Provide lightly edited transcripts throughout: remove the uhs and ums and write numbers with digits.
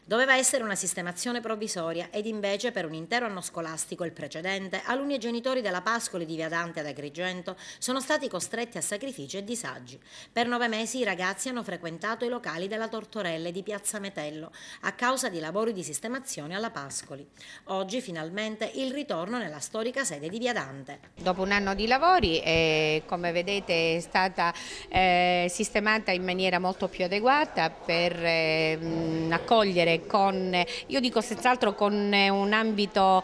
Doveva essere una sistemazione provvisoria ed invece per un intero anno scolastico, il precedente, alunni e genitori della Pascoli di Via Dante ad Agrigento sono stati costretti a sacrifici e disagi. Per 9 mesi i ragazzi hanno frequentato i locali della Tortorelle di Piazza Metello a causa di lavori di sistemazione alla Pascoli. Oggi finalmente il ritorno nella storica sede di Via Dante. Dopo un anno di lavori, come vedete, è stata sistemata in maniera molto più adeguata per accogliere io dico senz'altro con un ambito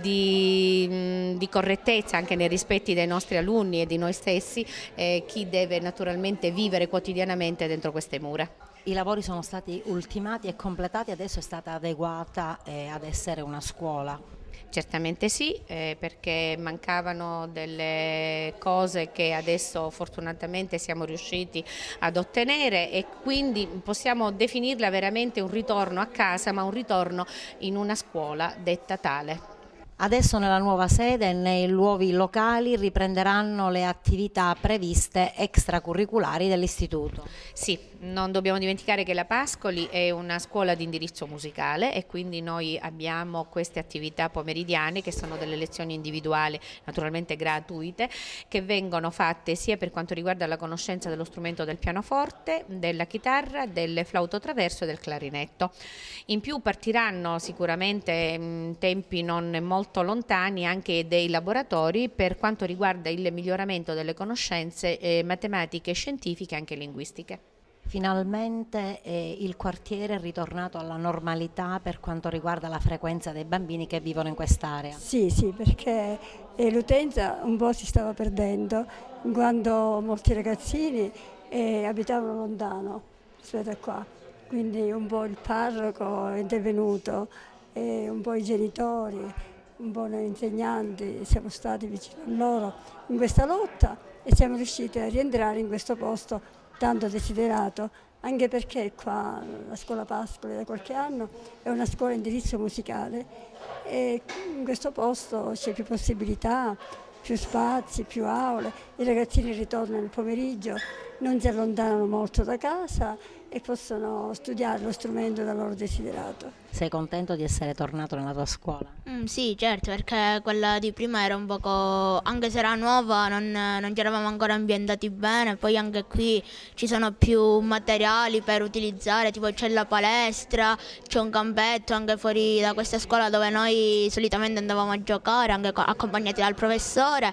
di correttezza anche nei rispetti dei nostri alunni e di noi stessi, chi deve naturalmente vivere quotidianamente dentro queste mura. I lavori sono stati ultimati e completati, adesso è stata adeguata ad essere una scuola. Certamente sì, perché mancavano delle cose che adesso fortunatamente siamo riusciti ad ottenere e quindi possiamo definirla veramente un ritorno a casa, ma un ritorno in una scuola detta tale. Adesso nella nuova sede e nei nuovi locali riprenderanno le attività previste extracurriculari dell'istituto. Sì, non dobbiamo dimenticare che la Pascoli è una scuola di indirizzo musicale e quindi noi abbiamo queste attività pomeridiane che sono delle lezioni individuali, naturalmente gratuite, che vengono fatte sia per quanto riguarda la conoscenza dello strumento del pianoforte, della chitarra, del flauto traverso e del clarinetto. In più partiranno sicuramente in tempi non molto lontani anche dei laboratori per quanto riguarda il miglioramento delle conoscenze matematiche, scientifiche e anche linguistiche. Finalmente il quartiere è ritornato alla normalità per quanto riguarda la frequenza dei bambini che vivono in quest'area. Sì, perché l'utenza un po' si stava perdendo, quando molti ragazzini abitavano lontano rispetto a qua, quindi un po' il parroco è intervenuto, un po' i genitori, un po' noi insegnanti siamo stati vicino a loro in questa lotta e siamo riusciti a rientrare in questo posto tanto desiderato, anche perché qua la scuola Pascoli da qualche anno è una scuola a indirizzo musicale e in questo posto c'è più possibilità, più spazi, più aule, i ragazzini ritornano il pomeriggio, non si allontanano molto da casa e possono studiare lo strumento da loro desiderato. Sei contento di essere tornato nella tua scuola? Sì, certo, perché quella di prima era un poco, anche se era nuova, non ci eravamo ancora ambientati bene, poi anche qui ci sono più materiali per utilizzare, tipo c'è la palestra, c'è un campetto anche fuori da questa scuola dove noi solitamente andavamo a giocare, anche accompagnati dal professore.